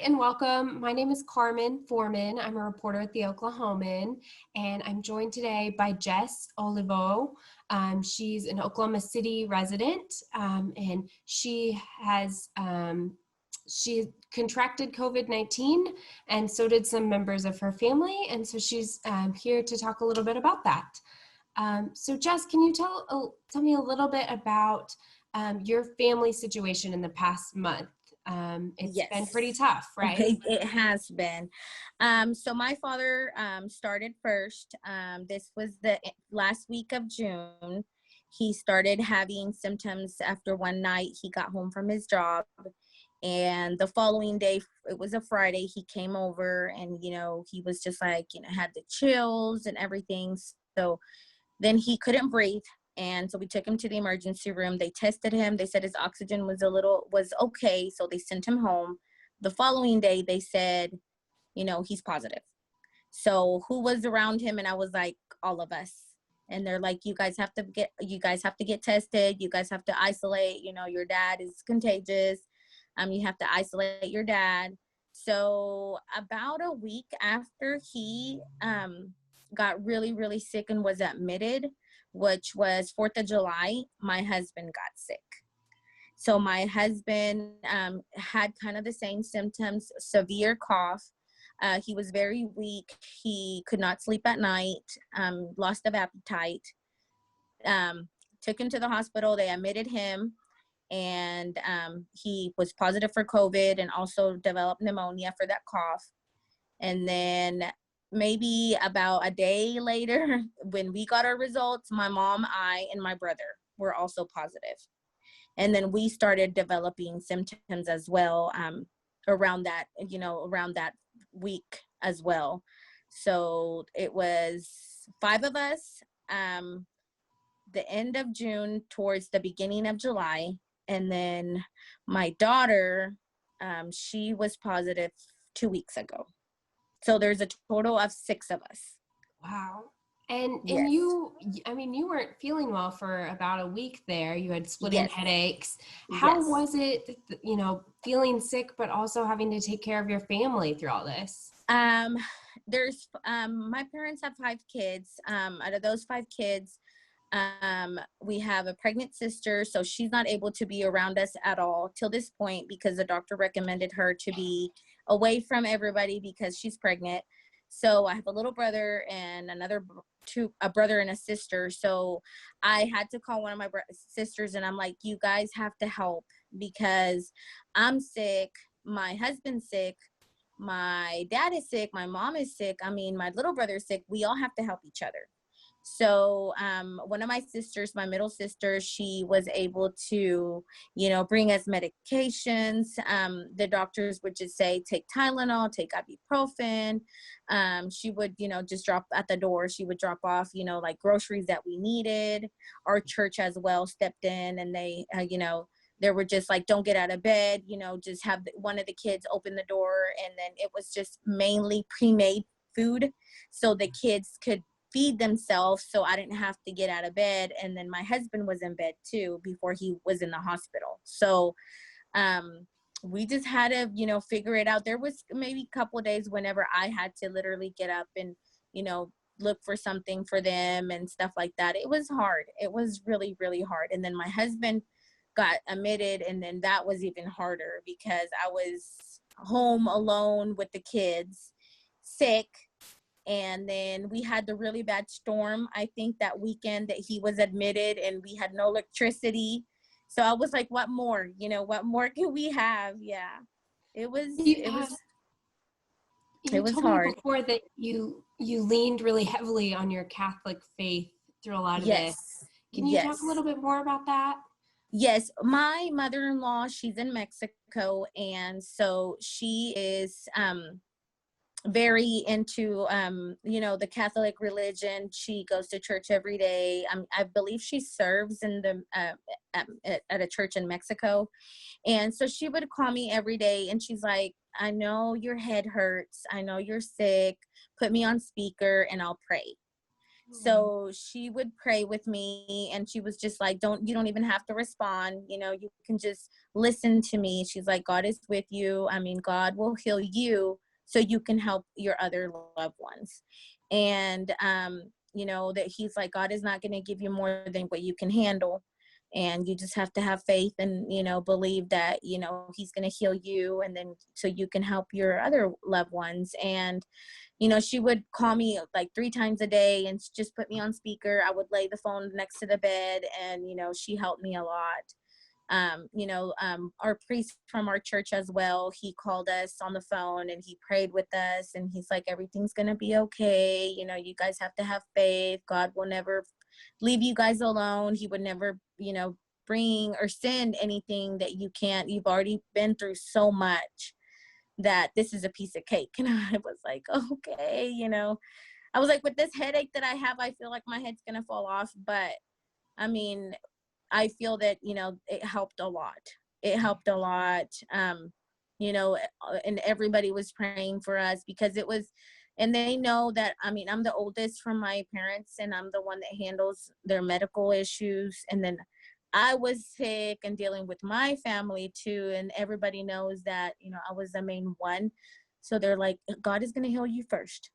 and welcome. My name is Carmen Foreman. I'm a reporter at the Oklahoman, and I'm joined today by Jess Olivio. She's an Oklahoma City resident, and she contracted COVID-19, and so did some members of her family, and so she's here to talk a little bit about that. So Jess, can you tell me a little bit about your family situation in the past month? It's Yes. been pretty tough, right? It has been. So my father started first. This was the last week of June. He started having symptoms after one night. He got home from his job, and the following day, it was a Friday, he came over and, he was just like, had the chills and everything. So then he couldn't breathe. And so we took him to the emergency room. They tested him. They said his oxygen was okay. So they sent him home. The following day, they said, he's positive. So who was around him? And I was like, all of us. And they're like, you guys have to get tested. You guys have to isolate. Your dad is contagious. You have to isolate your dad. So about a week after he got really, really sick and was admitted, which was 4th of July, my husband got sick. So my husband had kind of the same symptoms, severe cough. He was very weak. He could not sleep at night, lost of appetite. Took him to the hospital. They admitted him, and he was positive for COVID and also developed pneumonia for that cough. And then maybe about a day later, when we got our results, my mom, I, and my brother were also positive. And then we started developing symptoms as well around that week as well. So it was 5 of us, the end of June towards the beginning of July. And then my daughter, she was positive 2 weeks ago. So there's a total of 6 of us. Wow. And Yes. you weren't feeling well for about a week there. You had splitting Yes. headaches. How was it, feeling sick, but also having to take care of your family through all this? There's my parents have 5 kids. Out of those 5 kids, we have a pregnant sister, so she's not able to be around us at all till this point because the doctor recommended her to be away from everybody because she's pregnant. So I have a little brother and a brother and a sister. So I had to call one of my sisters, and I'm like, you guys have to help because I'm sick, my husband's sick, my dad is sick, my mom is sick, my little brother's sick. We all have to help each other. So one of my sisters, my middle sister, she was able to, bring us medications. The doctors would just say, take Tylenol, take ibuprofen. She would, just drop at the door. She would drop off, like groceries that we needed. Our church as well stepped in, and they, they were just like, don't get out of bed, just have one of the kids open the door. And then it was just mainly pre-made food so the kids could feed themselves, so I didn't have to get out of bed. And then my husband was in bed too before he was in the hospital. So we just had to, figure it out. There was maybe a couple of days whenever I had to literally get up and, look for something for them and stuff like that. It was hard. It was really, really hard. And then my husband got admitted, and then that was even harder because I was home alone with the kids, sick. And then we had the really bad storm, I think, that weekend that he was admitted, and we had no electricity. So I was like, what more? What more can we have? Yeah. It was told hard. me before that you leaned really heavily on your Catholic faith through a lot of Yes. this. Can you talk a little bit more about that? Yes. My mother-in-law, she's in Mexico. And so she is, very into the Catholic religion. She goes to church every day. I believe she serves in the at a church in Mexico, and so she would call me every day, and she's like, I know your head hurts, I know you're sick, put me on speaker and I'll pray. So she would pray with me, and she was just like, you don't even have to respond, you can just listen to me. She's like, God is with you. I mean, God will heal you so you can help your other loved ones. And, that he's like, God is not going to give you more than what you can handle. And you just have to have faith and, believe that, he's going to heal you. And then so you can help your other loved ones. And, she would call me like 3 times a day and just put me on speaker. I would lay the phone next to the bed and, she helped me a lot. Our priest from our church as well, he called us on the phone and he prayed with us and he's like, everything's going to be okay. You guys have to have faith. God will never leave you guys alone. He would never, bring or send anything that you've already been through so much that this is a piece of cake. And I was like, okay, I was like, with this headache that I have, I feel like my head's going to fall off. But I mean, I feel that, it helped a lot. It helped a lot. And everybody was praying for us because it was, and they know that, I mean, I'm the oldest from my parents and I'm the one that handles their medical issues. And then I was sick and dealing with my family too. And everybody knows that, I was the main one. So they're like, God is going to heal you first.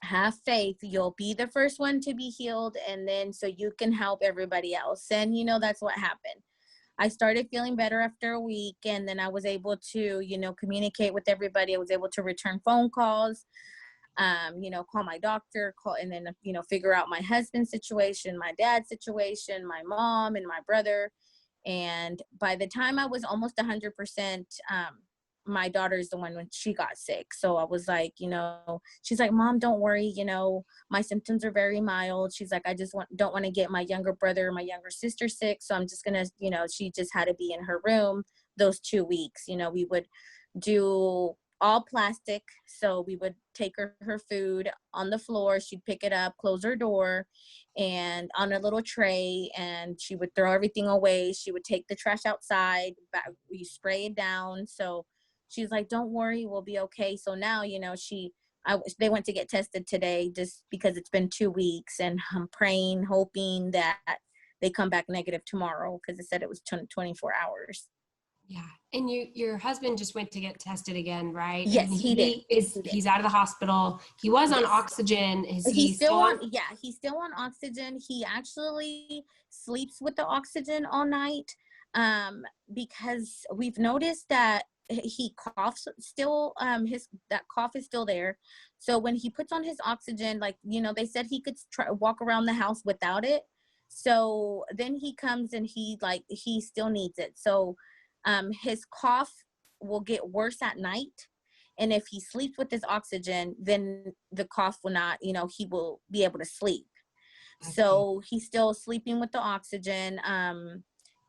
Have faith. You'll be the first one to be healed. And then so you can help everybody else. And, that's what happened. I started feeling better after a week. And then I was able to, communicate with everybody. I was able to return phone calls. Call my doctor, and then, figure out my husband's situation, my dad's situation, my mom and my brother. And by the time I was almost 100%, my daughter's the one when she got sick. So I was like, she's like, Mom, don't worry. My symptoms are very mild. She's like, I just don't want to get my younger brother or my younger sister sick. So I'm just going to, she just had to be in her room those 2 weeks. We would do all plastic. So we would take her food on the floor. She'd pick it up, close her door and on a little tray, and she would throw everything away. She would take the trash outside, we spray it down. So she's like, don't worry, we'll be okay. So now, they went to get tested today just because it's been 2 weeks, and I'm praying, hoping that they come back negative tomorrow because it said it was 24 hours. Yeah. And your husband just went to get tested again, right? Yes, and he did. he's out of the hospital. He was on Yes. oxygen. Is he He's still on? Yeah, he's still on oxygen. He actually sleeps with the oxygen all night, because we've noticed that he coughs still. That cough is still there. So when he puts on his oxygen, like, they said he could walk around the house without it. So then he comes and he still needs it. So his cough will get worse at night. And if he sleeps with his oxygen, then the cough will not, he will be able to sleep. So he's still sleeping with the oxygen.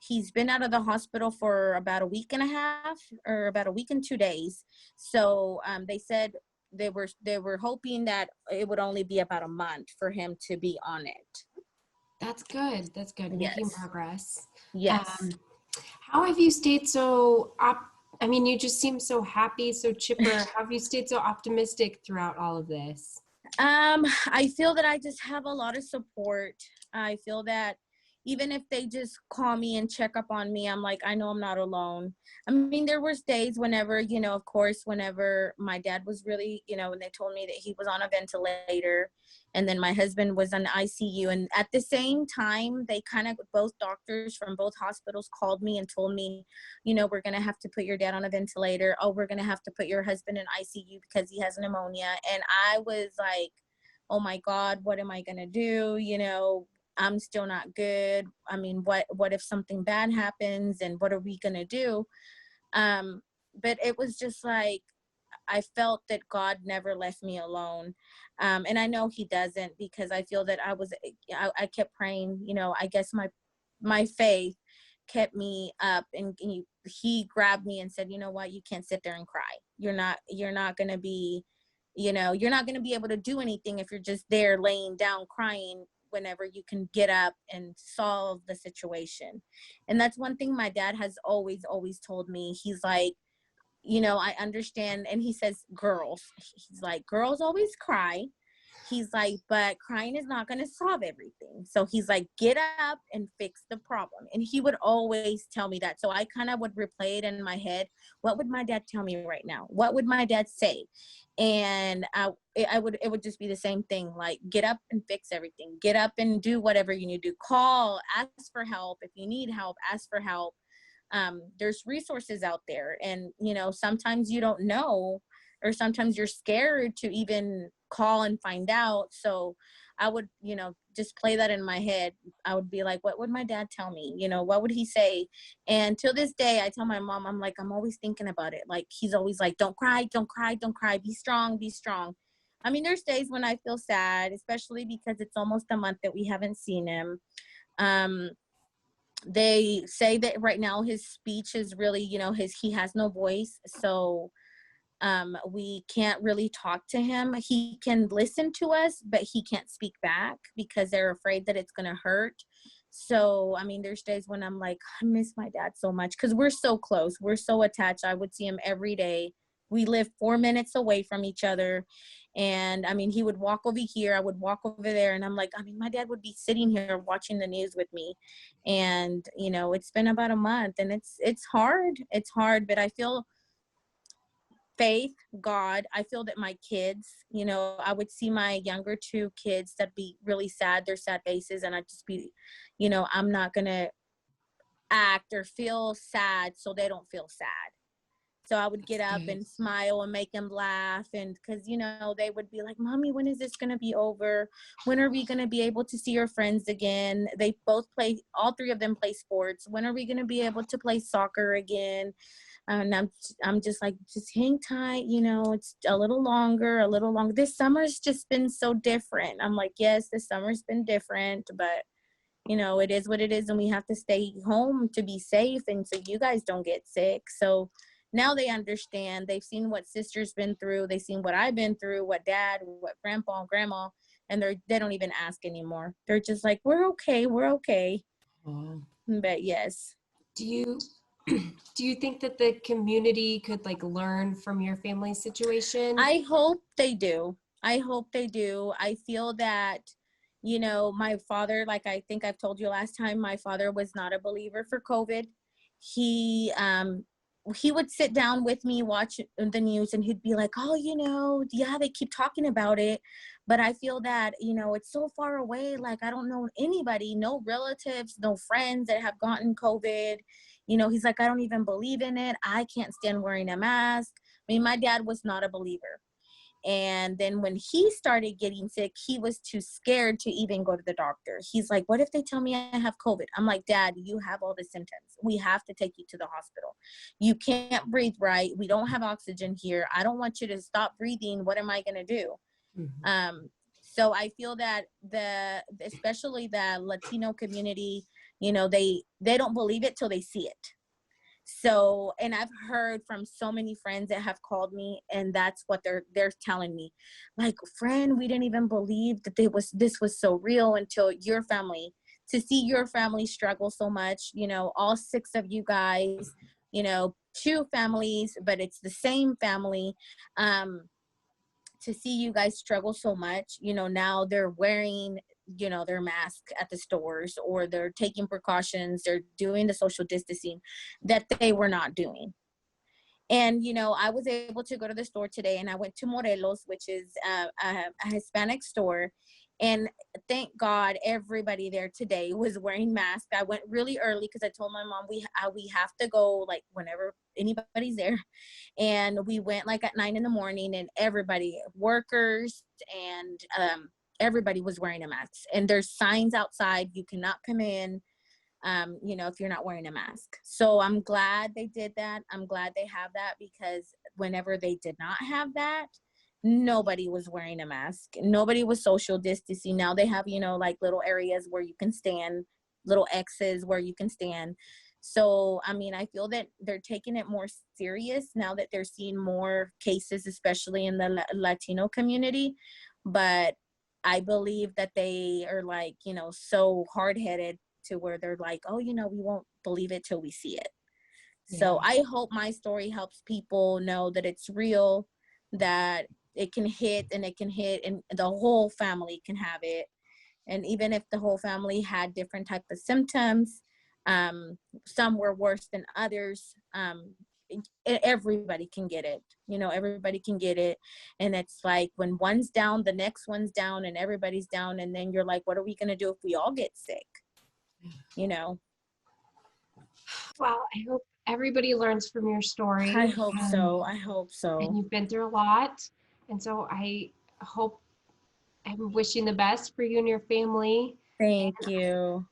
He's been out of the hospital for about a week and a half, or about a week and 2 days. So they said they were hoping that it would only be about a month for him to be on it. That's good. That's good. Yes. Making progress. Yes. How have you stayed so you just seem so happy, so chipper. How have you stayed so optimistic throughout all of this? I feel that I just have a lot of support. I feel that even if they just call me and check up on me, I'm like, I know I'm not alone. I mean, there was days whenever, of course, whenever my dad was really, when they told me that he was on a ventilator, and then my husband was on ICU. And at the same time, they both doctors from both hospitals called me and told me, we're going to have to put your dad on a ventilator. Oh, we're going to have to put your husband in ICU because he has pneumonia. And I was like, oh my God, what am I going to do? I'm still not good. I mean, what if something bad happens, and what are we going to do? But it was just like, I felt that God never left me alone. And I know he doesn't, because I feel that I kept praying, I guess my faith kept me up, and he grabbed me and said, you know what, you can't sit there and cry. You're not going to be, you're not going to be able to do anything if you're just there laying down crying, whenever you can get up and solve the situation. And that's one thing my dad has always told me. He's like, I understand. And he says, he's like, girls always cry. he's like, but crying is not going to solve everything. So he's like, get up and fix the problem. And he would always tell me that. So I kind of would replay it in my head. What would my dad tell me right now? What would my dad say? And it would just be the same thing. Like, get up and fix everything. Get up and do whatever you need to do. Call, ask for help. If you need help, ask for help. There's resources out there. And, you know, sometimes you don't know, or sometimes you're scared to even call and find out. So I would, you know, just play that in my head. I would be like, what would my dad tell me? You know, what would he say? And till this day, I tell my mom, I'm like, I'm always thinking about it. Like, he's always like, don't cry, don't cry, don't cry. Be strong, be strong. I mean, there's days when I feel sad, especially because it's almost a month that we haven't seen him. They say that right now his speech is really, you know, he has no voice. So we can't really talk to him. He can listen to us, but he can't speak back because they're afraid that it's going to hurt. So, I mean, there's days when I'm like, I miss my dad so much because we're so close. We're so attached. I would see him every day. We live 4 minutes away from each other. And I mean, he would walk over here, I would walk over there. And I'm like, I mean, my dad would be sitting here watching the news with me. And, you know, it's been about a month and it's hard. It's hard, but I feel faith, God. I feel that my kids, you know, I would see my younger two kids that'd be really sad, their sad faces, and I'd just be, you know, I'm not gonna act or feel sad so they don't feel sad. So I would get That's up good. and smile and make them laugh. And because, you know, they would be like, Mommy, when is this going to be over? When are we going to be able to see your friends again? They both play, all three of them play sports. When are we going to be able to play soccer again? And I'm just like, just hang tight. You know, it's a little longer, a little longer. This summer's just been so different. I'm like, yes, this summer's been different, but you know, it is what it is. And we have to stay home to be safe. And so you guys don't get sick. So now they understand. They've seen what sister's been through. They've seen what I've been through, what dad, what grandpa and grandma, and they don't even ask anymore. They're just like, we're okay. We're okay. Wow. But yes. Do you do you think that the community could like learn from your family situation? I hope they do. I hope they do. I feel that, you know, my father, like I think I've told you last time, my father was not a believer for COVID. He he would sit down with me, watch the news, and he'd be like, oh, you know, yeah, they keep talking about it. But I feel that, you know, it's so far away. Like, I don't know anybody, no relatives, no friends that have gotten COVID. You know, he's like, I don't even believe in it. I can't stand wearing a mask. I mean, my dad was not a believer. And then when he started getting sick, he was too scared to even go to the doctor. He's like, what if they tell me I have COVID? I'm like, Dad, you have all the symptoms. We have to take you to the hospital. You can't breathe right. We don't have oxygen here. I don't want you to stop breathing. What am I going to do? Mhm. So I feel that especially the Latino community, you know, they don't believe it till they see it. So, and I've heard from so many friends that have called me, and that's what they're telling me. Like, friend, we didn't even believe that this was so real until your family, to see your family struggle so much, you know, all six of you guys, you know, two families, but it's the same family. To see you guys struggle so much, you know, now they're wearing, you know, their mask at the stores, or they're taking precautions, they're doing the social distancing that they were not doing. And, you know, I was able to go to the store today, and I went to Morelos, which is a Hispanic store. And thank God everybody there today was wearing masks. I went really early because I told my mom we have to go like whenever anybody's there. And we went like at 9 a.m, and everybody, workers and everybody was wearing a mask. And there's signs outside, you cannot come in, you know, if you're not wearing a mask. So I'm glad they did that. I'm glad they have that, because whenever they did not have that, nobody was wearing a mask. Nobody was social distancing. Now they have, you know, like little areas where you can stand, little X's where you can stand. So, I mean, I feel that they're taking it more serious now that they're seeing more cases, especially in the Latino community. But I believe that they are like, you know, so hard-headed to where they're like, oh, you know, we won't believe it till we see it. Yeah. So I hope my story helps people know that it's real, that it can hit, and it can hit, and the whole family can have it. And even if the whole family had different type of symptoms, some were worse than others, everybody can get it. Everybody can get it. And it's like when one's down, the next one's down, and everybody's down, and then you're like, what are we going to do if we all get sick? Well, I hope everybody learns from your I story. hope so. I hope And so. you've been through a lot. And so hope I'm wishing the best for you and your family. Thank you.